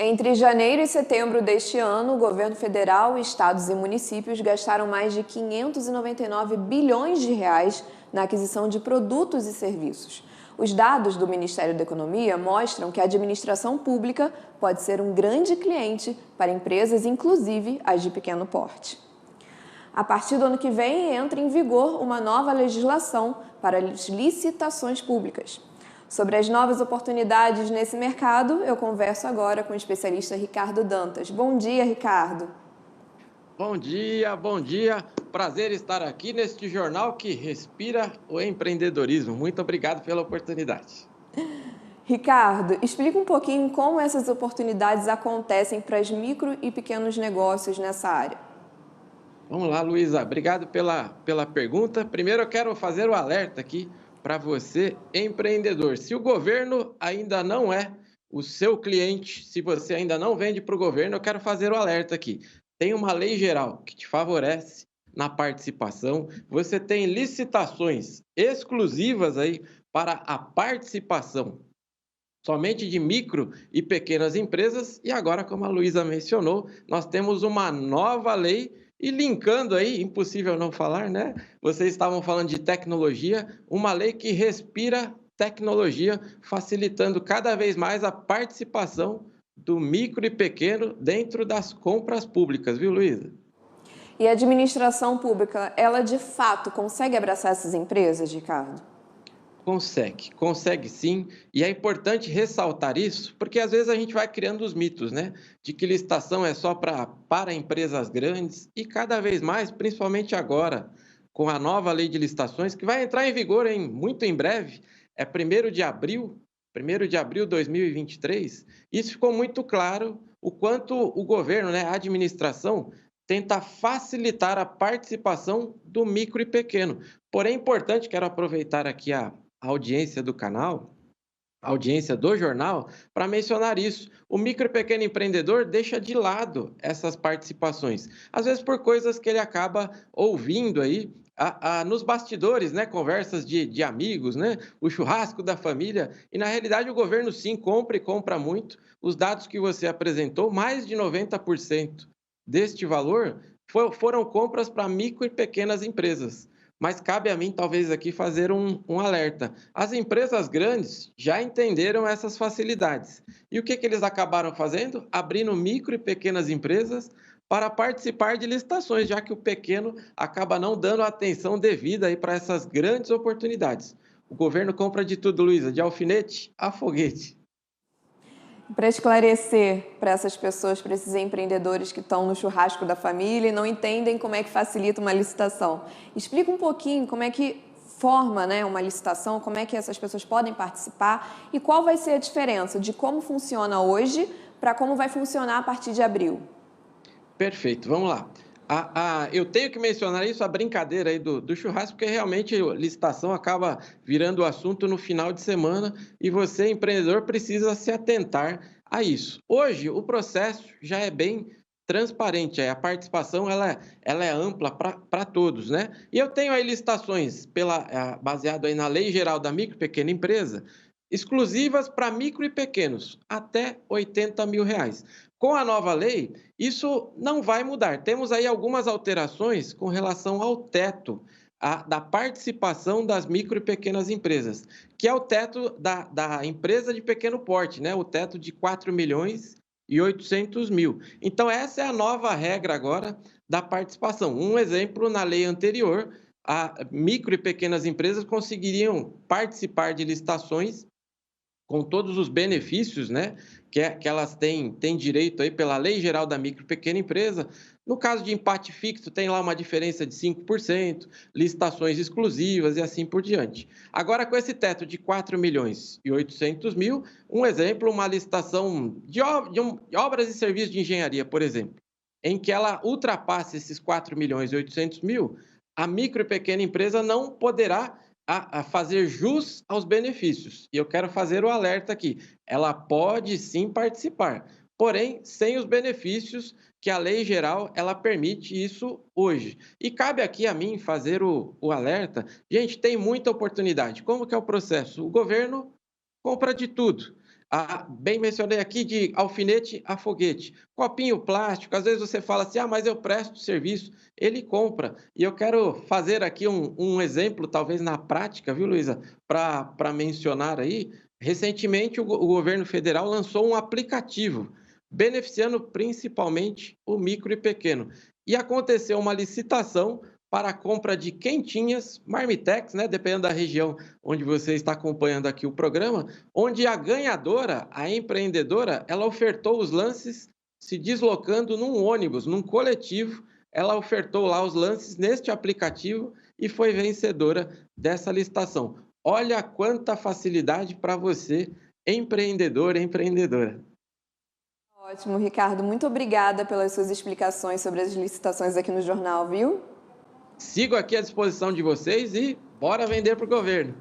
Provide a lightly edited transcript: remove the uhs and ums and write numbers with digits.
Entre janeiro e setembro deste ano, o governo federal, estados e municípios gastaram mais de 599 bilhões de reais na aquisição de produtos e serviços. Os dados do Ministério da Economia mostram que a administração pública pode ser um grande cliente para empresas, inclusive as de pequeno porte. A partir do ano que vem, entra em vigor uma nova legislação para as licitações públicas. Sobre as novas oportunidades nesse mercado, eu converso agora com o especialista Ricardo Dantas. Bom dia, Ricardo. Bom dia, bom dia. Prazer estar aqui neste jornal que respira o empreendedorismo. Muito obrigado pela oportunidade. Ricardo, explica um pouquinho como essas oportunidades acontecem para os micro e pequenos negócios nessa área. Vamos lá, Luísa. Obrigado pela pergunta. Primeiro, eu quero fazer o alerta aqui para você, empreendedor. Se o governo ainda não é o seu cliente, se você ainda não vende para o governo, eu quero fazer o alerta aqui. Tem uma lei geral que te favorece na participação. Você tem licitações exclusivas aí para a participação somente de micro e pequenas empresas. E agora, como a Luísa mencionou, nós temos uma nova lei e linkando aí, impossível não falar, né? Vocês estavam falando de tecnologia, uma lei que respira tecnologia, facilitando cada vez mais a participação do micro e pequeno dentro das compras públicas, viu, Luísa? E a administração pública, ela de fato consegue abraçar essas empresas, Ricardo? Consegue sim, e é importante ressaltar isso, porque às vezes a gente vai criando os mitos, né? De que licitação é só para empresas grandes, e cada vez mais, principalmente agora, com a nova lei de licitações, que vai entrar em vigor muito em breve, é 1º de abril de 2023, isso ficou muito claro o quanto o governo, né, a administração, tenta facilitar a participação do micro e pequeno. Porém, é importante, quero aproveitar aqui a audiência do canal, a audiência do jornal, para mencionar isso. O micro e pequeno empreendedor deixa de lado essas participações, às vezes por coisas que ele acaba ouvindo aí nos bastidores, né? Conversas de amigos, né? O churrasco da família. E na realidade o governo sim compra e compra muito. Os dados que você apresentou, mais de 90% deste valor foram compras para micro e pequenas empresas. Mas cabe a mim, talvez, aqui fazer um alerta. As empresas grandes já entenderam essas facilidades. E o que eles acabaram fazendo? Abrindo micro e pequenas empresas para participar de licitações, já que o pequeno acaba não dando a atenção devida aí para essas grandes oportunidades. O governo compra de tudo, Luísa, de alfinete a foguete. Para esclarecer para essas pessoas, para esses empreendedores que estão no churrasco da família e não entendem como é que facilita uma licitação. Explica um pouquinho como é que forma, né, uma licitação, como é que essas pessoas podem participar e qual vai ser a diferença de como funciona hoje para como vai funcionar a partir de abril. Perfeito, vamos lá. Eu tenho que mencionar isso, a brincadeira aí do churrasco, porque realmente a licitação acaba virando o assunto no final de semana e você, empreendedor, precisa se atentar a isso. Hoje, o processo já é bem transparente, a participação ela é ampla para todos, né? E eu tenho aí licitações baseado aí na Lei Geral da Micro e Pequena Empresa, exclusivas para micro e pequenos, até R$ 80.000. Com a nova lei, isso não vai mudar. Temos aí algumas alterações com relação ao teto da participação das micro e pequenas empresas, que é o teto da empresa de pequeno porte, né? O teto de 4.800.000. Então, essa é a nova regra agora da participação. Um exemplo, na lei anterior, micro e pequenas empresas conseguiriam participar de licitações com todos os benefícios, né, que elas têm direito aí pela Lei Geral da Micro e Pequena Empresa. No caso de empate fixo, tem lá uma diferença de 5%, licitações exclusivas e assim por diante. Agora, com esse teto de 4.800.000, um exemplo, uma licitação de obras e serviços de engenharia, por exemplo, em que ela ultrapasse esses 4.800.000, a micro e pequena empresa não poderá fazer jus aos benefícios. E eu quero fazer o alerta aqui: ela pode sim participar, porém sem os benefícios que a lei geral ela permite isso hoje. E cabe aqui a mim fazer o alerta. Gente, tem muita oportunidade. Como que é o processo? O governo compra de tudo. Bem mencionei aqui de alfinete a foguete, copinho plástico, às vezes você fala assim, mas eu presto serviço, ele compra. E eu quero fazer aqui um exemplo, talvez na prática, viu, Luísa, para mencionar aí. Recentemente, o governo federal lançou um aplicativo, beneficiando principalmente o micro e pequeno. E aconteceu uma licitação para a compra de quentinhas, marmitex, né, dependendo da região onde você está acompanhando aqui o programa, onde a ganhadora, a empreendedora, ela ofertou os lances se deslocando num ônibus, num coletivo, ela ofertou lá os lances neste aplicativo e foi vencedora dessa licitação. Olha quanta facilidade para você, empreendedor, empreendedora. Ótimo, Ricardo. Muito obrigada pelas suas explicações sobre as licitações aqui no jornal, viu? Sigo aqui à disposição de vocês e bora vender para o governo.